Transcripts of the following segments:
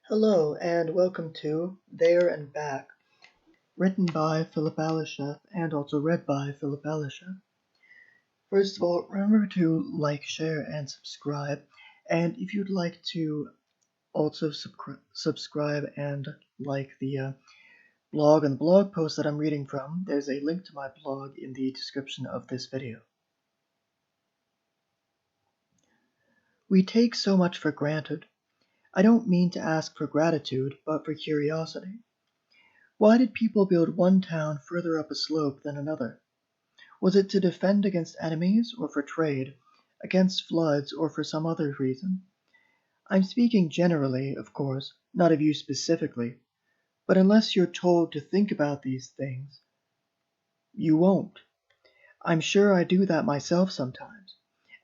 Hello and welcome to There and Back, written by Philip Ballerscheff and also read by Philip Ballerscheff. First of all, remember to like, share, and subscribe. And if you'd like to also subscribe and like the blog and blog post that I'm reading from, there's a link to my blog in the description of this video. We take so much for granted. I don't mean to ask for gratitude, but for curiosity. Why did people build one town further up a slope than another? Was it to defend against enemies or for trade, against floods or for some other reason? I'm speaking generally, of course, not of you specifically, but unless you're told to think about these things, you won't. I'm sure I do that myself sometimes.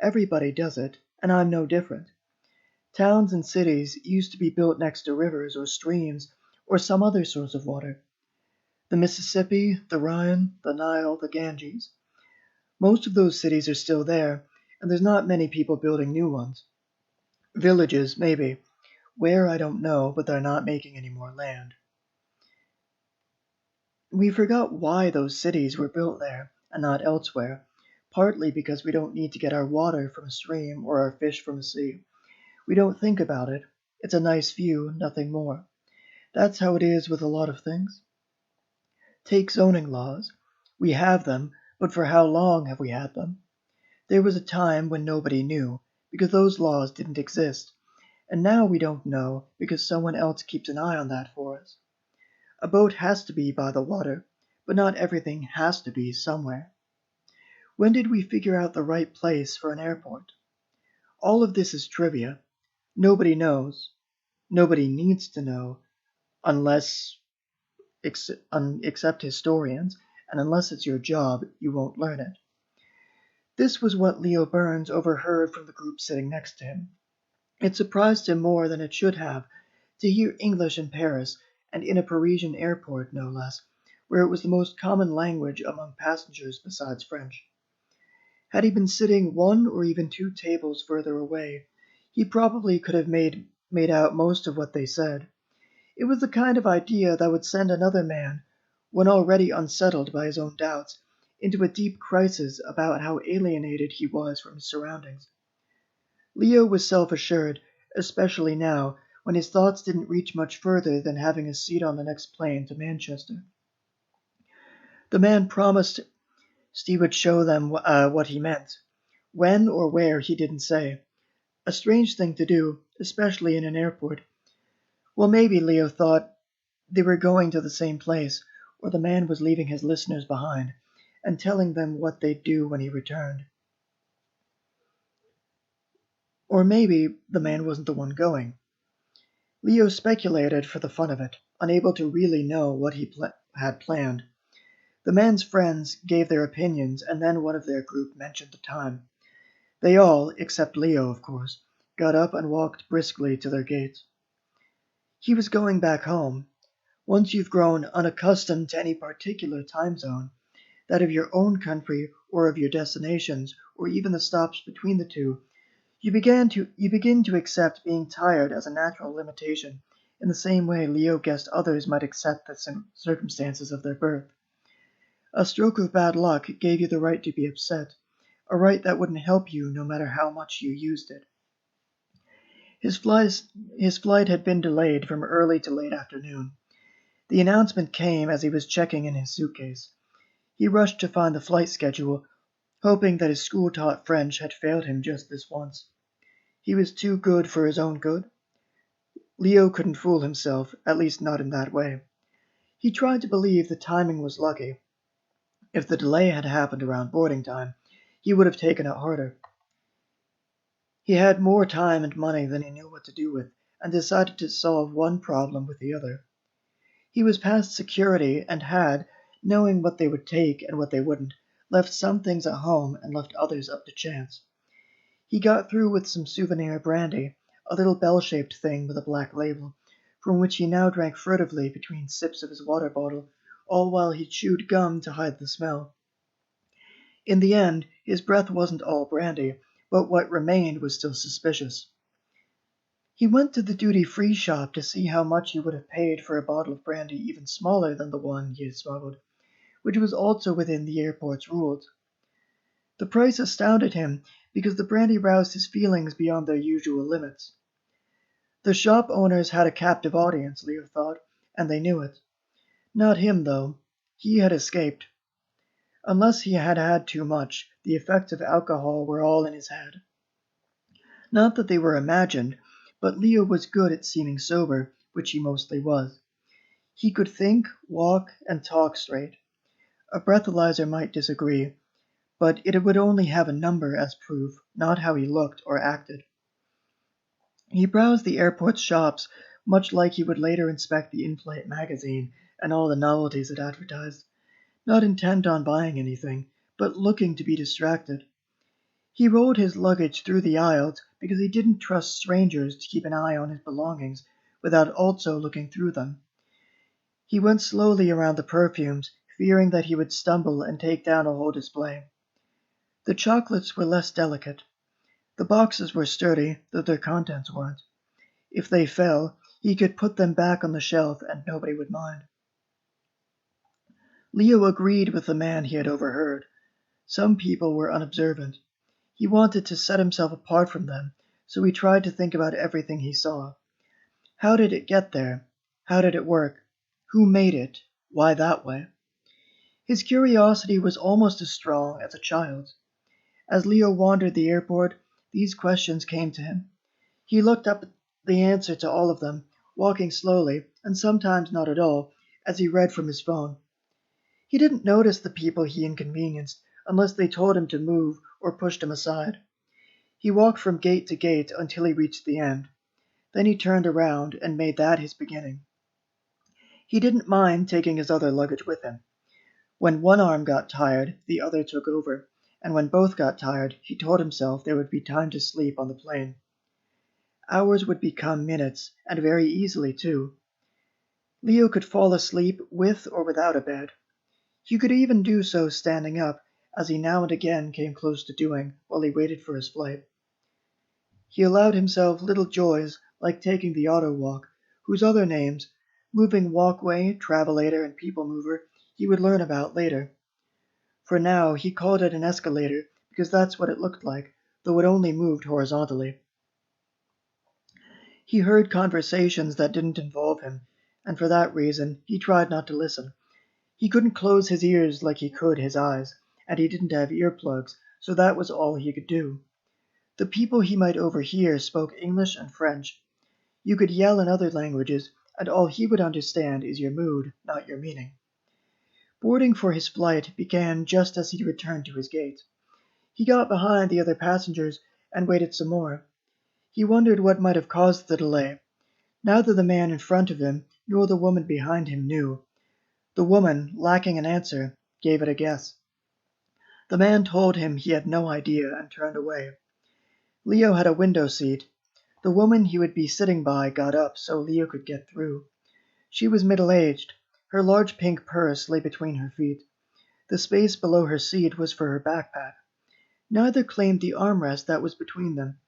Everybody does it, and I'm no different. Towns and cities used to be built next to rivers or streams or some other source of water. The Mississippi, the Rhine, the Nile, the Ganges. Most of those cities are still there, and there's not many people building new ones. Villages, maybe. Where, I don't know, but they're not making any more land. We forgot why those cities were built there, and not elsewhere, partly because we don't need to get our water from a stream or our fish from a sea. We don't think about it. It's a nice view, nothing more. That's how it is with a lot of things. Take zoning laws. We have them, but for how long have we had them? There was a time when nobody knew, because those laws didn't exist, and now we don't know because someone else keeps an eye on that for us. A boat has to be by the water, but not everything has to be somewhere. When did we figure out the right place for an airport? All of this is trivia. Nobody knows. Nobody needs to know, unless, except historians, and unless it's your job, you won't learn it. This was what Leo Burns overheard from the group sitting next to him. It surprised him more than it should have to hear English in Paris, and in a Parisian airport no less, where it was the most common language among passengers besides French. Had he been sitting one or even two tables further away, he probably could have made out most of what they said. It was the kind of idea that would send another man, one already unsettled by his own doubts, into a deep crisis about how alienated he was from his surroundings. Leo was self-assured, especially now, when his thoughts didn't reach much further than having a seat on the next plane to Manchester. The man promised Steve would show them what he meant. When or where, he didn't say. A strange thing to do, especially in an airport. Well, maybe, Leo thought, they were going to the same place, or the man was leaving his listeners behind, and telling them what they'd do when he returned. Or maybe the man wasn't the one going. Leo speculated for the fun of it, unable to really know what he had planned. The man's friends gave their opinions, and then one of their group mentioned the time. They all, except Leo, of course, got up and walked briskly to their gates. He was going back home. Once you've grown unaccustomed to any particular time zone, that of your own country or of your destinations, or even the stops between the two, you begin to accept being tired as a natural limitation, in the same way Leo guessed others might accept the circumstances of their birth. A stroke of bad luck gave you the right to be upset, a right that wouldn't help you no matter how much you used it. His flight had been delayed from early to late afternoon. The announcement came as he was checking in his suitcase. He rushed to find the flight schedule, hoping that his school-taught French had failed him just this once. He was too good for his own good. Leo couldn't fool himself, at least not in that way. He tried to believe the timing was lucky. If the delay had happened around boarding time, he would have taken it harder. He had more time and money than he knew what to do with, and decided to solve one problem with the other. He was past security and had, knowing what they would take and what they wouldn't, left some things at home and left others up to chance. He got through with some souvenir brandy, a little bell-shaped thing with a black label, from which he now drank furtively between sips of his water bottle, all while he chewed gum to hide the smell. In the end, his breath wasn't all brandy, but what remained was still suspicious. He went to the duty-free shop to see how much he would have paid for a bottle of brandy even smaller than the one he had smuggled, which was also within the airport's rules. The price astounded him because the brandy roused his feelings beyond their usual limits. The shop owners had a captive audience, Leo thought, and they knew it. Not him, though. He had escaped. Unless he had had too much, the effects of alcohol were all in his head. Not that they were imagined, but Leo was good at seeming sober, which he mostly was. He could think, walk, and talk straight. A breathalyzer might disagree, but it would only have a number as proof, not how he looked or acted. He browsed the airport's shops, much like he would later inspect the in-flight magazine and all the novelties it advertised, not intent on buying anything, but looking to be distracted. He rolled his luggage through the aisles because he didn't trust strangers to keep an eye on his belongings without also looking through them. He went slowly around the perfumes, fearing that he would stumble and take down a whole display. The chocolates were less delicate. The boxes were sturdy, though their contents weren't. If they fell, he could put them back on the shelf and nobody would mind. Leo agreed with the man he had overheard. Some people were unobservant. He wanted to set himself apart from them, so he tried to think about everything he saw. How did it get there? How did it work? Who made it? Why that way? His curiosity was almost as strong as a child's. As Leo wandered the airport, these questions came to him. He looked up the answer to all of them, walking slowly, and sometimes not at all, as he read from his phone. He didn't notice the people he inconvenienced unless they told him to move or pushed him aside. He walked from gate to gate until he reached the end. Then he turned around and made that his beginning. He didn't mind taking his other luggage with him. When one arm got tired, the other took over, and when both got tired, he told himself there would be time to sleep on the plane. Hours would become minutes, and very easily, too. Leo could fall asleep with or without a bed. He could even do so standing up, as he now and again came close to doing while he waited for his flight. He allowed himself little joys like taking the auto walk, whose other names, moving walkway, travelator, and people mover, he would learn about later. For now, he called it an escalator because that's what it looked like, though it only moved horizontally. He heard conversations that didn't involve him, and for that reason he tried not to listen. He couldn't close his ears like he could his eyes, and he didn't have earplugs, so that was all he could do. The people he might overhear spoke English and French. You could yell in other languages, and all he would understand is your mood, not your meaning. Boarding for his flight began just as he returned to his gate. He got behind the other passengers and waited some more. He wondered what might have caused the delay. Neither the man in front of him nor the woman behind him knew. The woman, lacking an answer, gave it a guess. The man told him he had no idea and turned away. Leo had a window seat. The woman he would be sitting by got up so Leo could get through. She was middle-aged. Her large pink purse lay between her feet. The space below her seat was for her backpack. Neither claimed the armrest that was between them.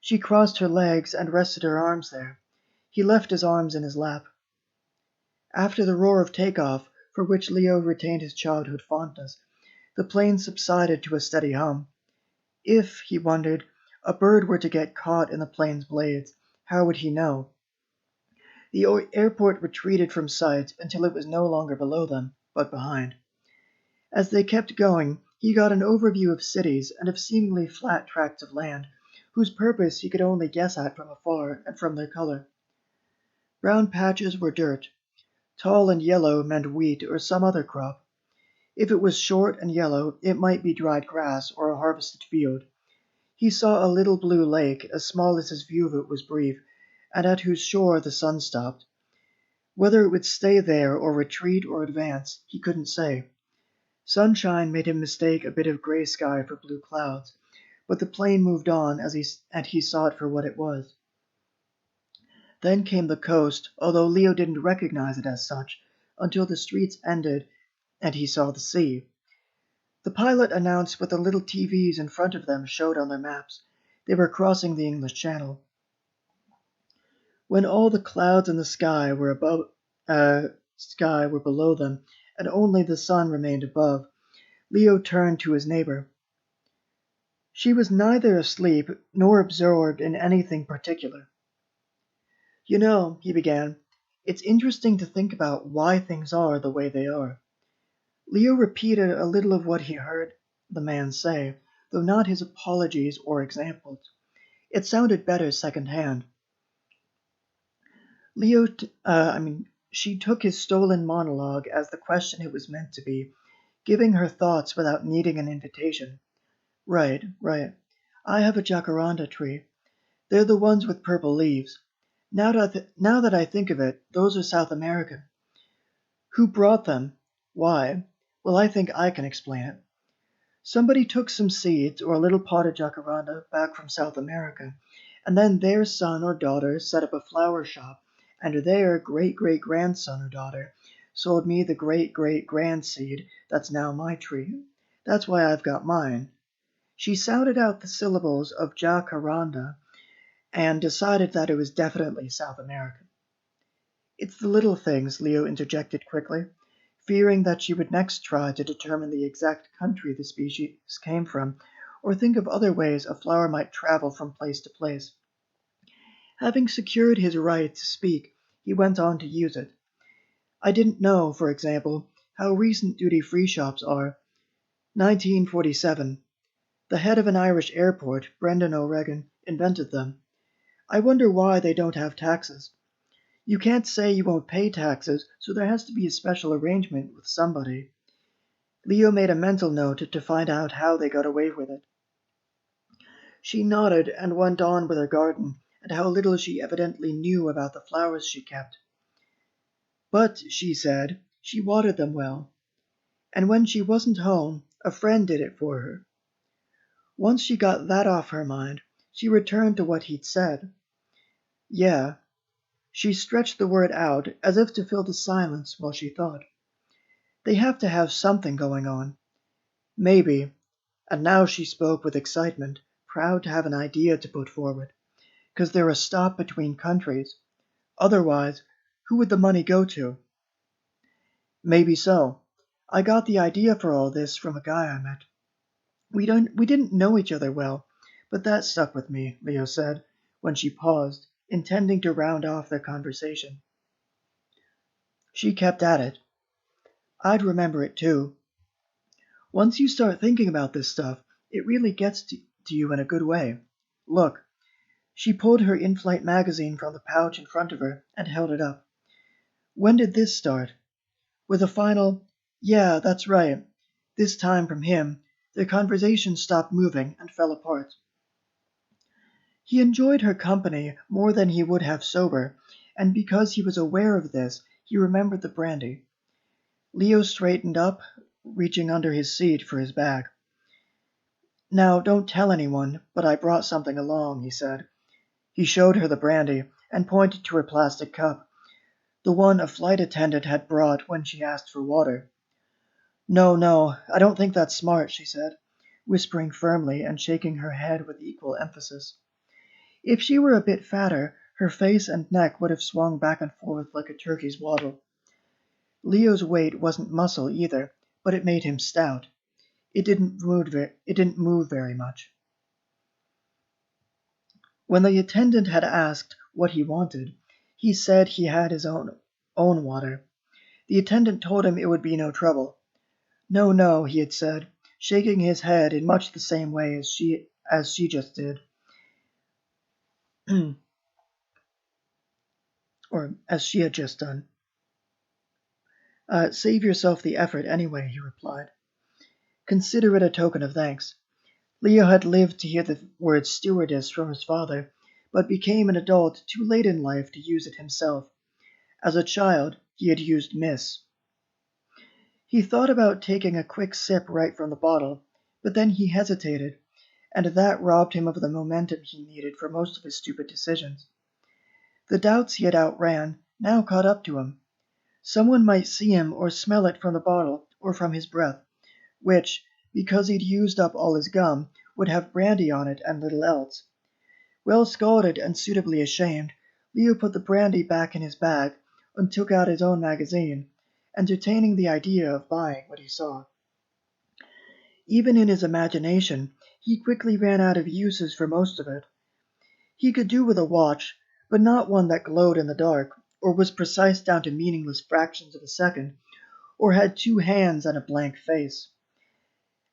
She crossed her legs and rested her arms there. He left his arms in his lap. After the roar of takeoff, for which Leo retained his childhood fondness, the plane subsided to a steady hum. If, he wondered, a bird were to get caught in the plane's blades, how would he know? The airport retreated from sight until it was no longer below them, but behind. As they kept going, he got an overview of cities and of seemingly flat tracts of land, whose purpose he could only guess at from afar and from their color. Brown patches were dirt. Tall and yellow meant wheat or some other crop. If it was short and yellow, it might be dried grass or a harvested field. He saw a little blue lake, as small as his view of it was brief, and at whose shore the sun stopped. Whether it would stay there or retreat or advance, he couldn't say. Sunshine made him mistake a bit of gray sky for blue clouds, but the plane moved on and he saw it for what it was. Then came the coast, although Leo didn't recognize it as such, until the streets ended and he saw the sea. The pilot announced what the little TVs in front of them showed on their maps. They were crossing the English Channel. When all the clouds in the sky were below them, and only the sun remained above, Leo turned to his neighbor. She was neither asleep nor absorbed in anything particular. You know, he began, it's interesting to think about why things are the way they are. Leo repeated a little of what he heard the man say, though not his apologies or examples. It sounded better second-hand. She took his stolen monologue as the question it was meant to be, giving her thoughts without needing an invitation. Right, right. I have a jacaranda tree. They're the ones with purple leaves. Now that I think of it, those are South American. Who brought them? Why? Well, I think I can explain it. Somebody took some seeds or a little pot of jacaranda back from South America, and then their son or daughter set up a flower shop, and their great-great-grandson or daughter sold me the great-great-grand seed that's now my tree. That's why I've got mine. She sounded out the syllables of jacaranda and decided that it was definitely South American. It's the little things, Leo interjected quickly, fearing that she would next try to determine the exact country the species came from, or think of other ways a flower might travel from place to place. Having secured his right to speak, he went on to use it. I didn't know, for example, how recent duty-free shops are. 1947. The head of an Irish airport, Brendan O'Regan, invented them. I wonder why they don't have taxes. You can't say you won't pay taxes, so there has to be a special arrangement with somebody. Leo made a mental note to find out how they got away with it. She nodded and went on with her garden and how little she evidently knew about the flowers she kept. But, she said, she watered them well. And when she wasn't home, a friend did it for her. Once she got that off her mind, she returned to what he'd said. Yeah. She stretched the word out as if to fill the silence while she thought. They have to have something going on. Maybe, and now she spoke with excitement, proud to have an idea to put forward, 'cause they're a stop between countries. Otherwise, who would the money go to? Maybe so. I got the idea for all this from a guy I met. We didn't know each other well, but that stuck with me, Leo said, when she paused, intending to round off their conversation. She kept at it. I'd remember it too. Once you start thinking about this stuff, it really gets to you in a good way. Look. She pulled her in-flight magazine from the pouch in front of her and held it up. When did this start? With a final, yeah, that's right, this time from him, their conversation stopped moving and fell apart. He enjoyed her company more than he would have sober, and because he was aware of this, he remembered the brandy. Leo straightened up, reaching under his seat for his bag. Now, don't tell anyone, but I brought something along, he said. He showed her the brandy and pointed to her plastic cup, the one a flight attendant had brought when she asked for water. No, I don't think that's smart, she said, whispering firmly and shaking her head with equal emphasis. If she were a bit fatter, her face and neck would have swung back and forth like a turkey's waddle. Leo's weight wasn't muscle either, but it made him stout. It didn't move very much. When the attendant had asked what he wanted, he said he had his own water. The attendant told him it would be no trouble. No, he had said, shaking his head in much the same way as she just did. Or as she had just done. Save yourself the effort anyway, he replied. Consider it a token of thanks. Leo had lived to hear the word stewardess from his father, but became an adult too late in life to use it himself. As a child, he had used miss. He thought about taking a quick sip right from the bottle, but then he hesitated, and that robbed him of the momentum he needed for most of his stupid decisions. The doubts he had outran now caught up to him. Someone might see him or smell it from the bottle or from his breath, which, because he'd used up all his gum, would have brandy on it and little else. Well scalded and suitably ashamed, Leo put the brandy back in his bag and took out his own magazine, entertaining the idea of buying what he saw. Even in his imagination, he quickly ran out of uses for most of it. He could do with a watch, but not one that glowed in the dark, or was precise down to meaningless fractions of a second, or had two hands and a blank face.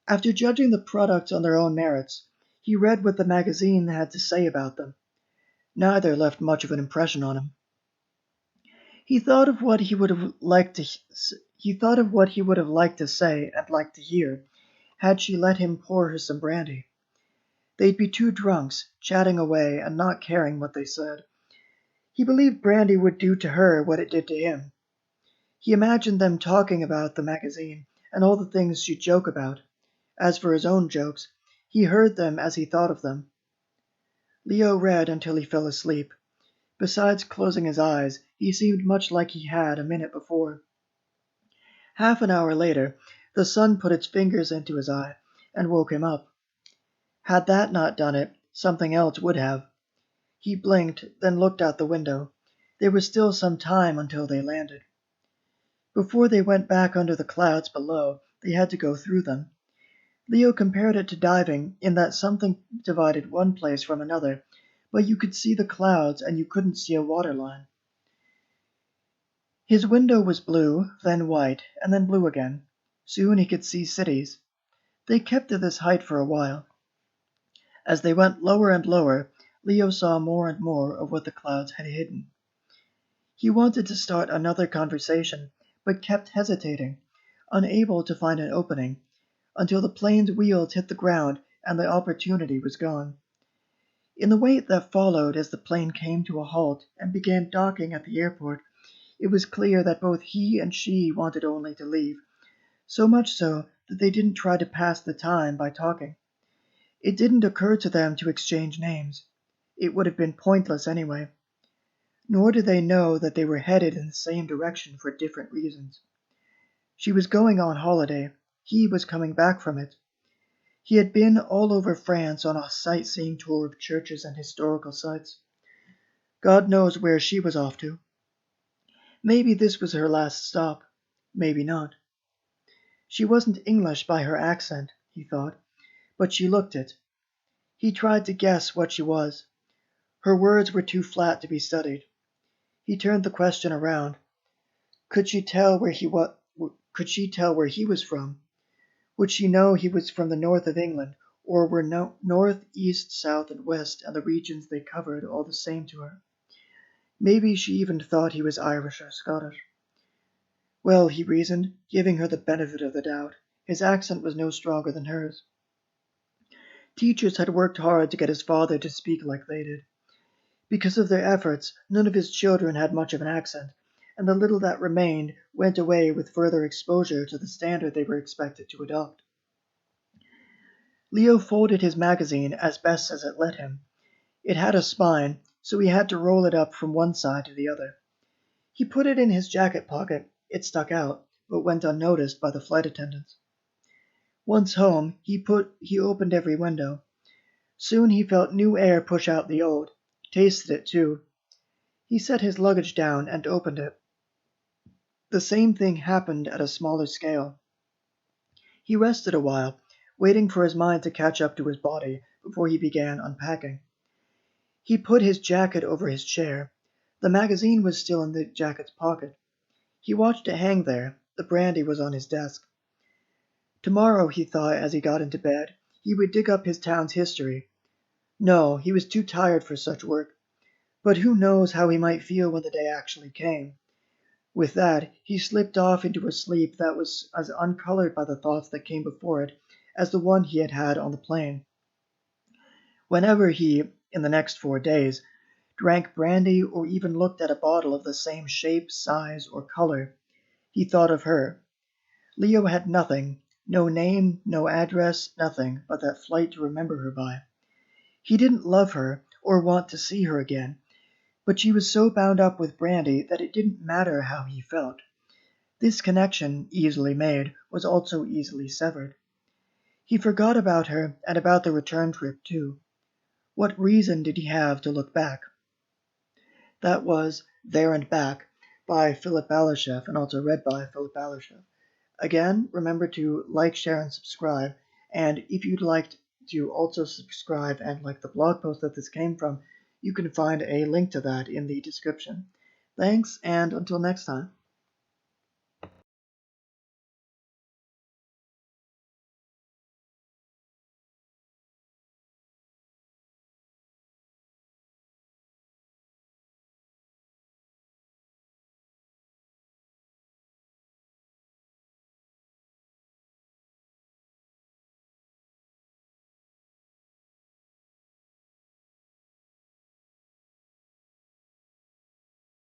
After judging the products on their own merits, he read what the magazine had to say about them. Neither left much of an impression on him. He thought of what he would have liked to say and liked to hear, had she let him pour her some brandy. They'd be two drunks, chatting away and not caring what they said. He believed brandy would do to her what it did to him. He imagined them talking about the magazine and all the things she'd joke about. As for his own jokes, he heard them as he thought of them. Leo read until he fell asleep. Besides closing his eyes, he seemed much like he had a minute before. Half an hour later, the sun put its fingers into his eye and woke him up. Had that not done it, something else would have. He blinked, then looked out the window. There was still some time until they landed. Before they went back under the clouds below, they had to go through them. Leo compared it to diving in that something divided one place from another, but you could see the clouds and you couldn't see a waterline. His window was blue, then white, and then blue again. Soon he could see cities. They kept to this height for a while. As they went lower and lower, Leo saw more and more of what the clouds had hidden. He wanted to start another conversation, but kept hesitating, unable to find an opening, until the plane's wheels hit the ground and the opportunity was gone. In the wait that followed as the plane came to a halt and began docking at the airport, it was clear that both he and she wanted only to leave, so much so that they didn't try to pass the time by talking. It didn't occur to them to exchange names. It would have been pointless anyway. Nor did they know that they were headed in the same direction for different reasons. She was going on holiday. He was coming back from it. He had been all over France on a sightseeing tour of churches and historical sites. God knows where she was off to. Maybe this was her last stop. Maybe not. She wasn't English by her accent, he thought, but she looked it. He tried to guess what she was. Her words were too flat to be studied. He turned the question around. Could she tell where he was from? Would she know he was from the north of England, or were north, east, south, and west, and the regions they covered all the same to her? Maybe she even thought he was Irish or Scottish. Well, he reasoned, giving her the benefit of the doubt, his accent was no stronger than hers. Teachers had worked hard to get his father to speak like they did. Because of their efforts, none of his children had much of an accent, and the little that remained went away with further exposure to the standard they were expected to adopt. Leo folded his magazine as best as it let him. It had a spine, so he had to roll it up from one side to the other. He put it in his jacket pocket. It stuck out, but went unnoticed by the flight attendants. Once home, he opened every window. Soon he felt new air push out the old, tasted it too. He set his luggage down and opened it. The same thing happened at a smaller scale. He rested a while, waiting for his mind to catch up to his body before he began unpacking. He put his jacket over his chair. The magazine was still in the jacket's pocket. He watched it hang there. The brandy was on his desk. Tomorrow, he thought as he got into bed, he would dig up his town's history. No, he was too tired for such work. But who knows how he might feel when the day actually came. With that, he slipped off into a sleep that was as uncolored by the thoughts that came before it as the one he had had on the plane. Whenever he, in the next 4 days, drank brandy or even looked at a bottle of the same shape, size, or color, he thought of her. Leo had nothing, no name, no address, nothing but that flight to remember her by. He didn't love her or want to see her again, but she was so bound up with brandy that it didn't matter how he felt. This connection, easily made, was also easily severed. He forgot about her and about the return trip, too. What reason did he have to look back? That was There and Back by Philip Ballerscheff, and also read by Philip Ballerscheff. Again, remember to like, share, and subscribe. And if you'd like to also subscribe and like the blog post that this came from, you can find a link to that in the description. Thanks, and until next time.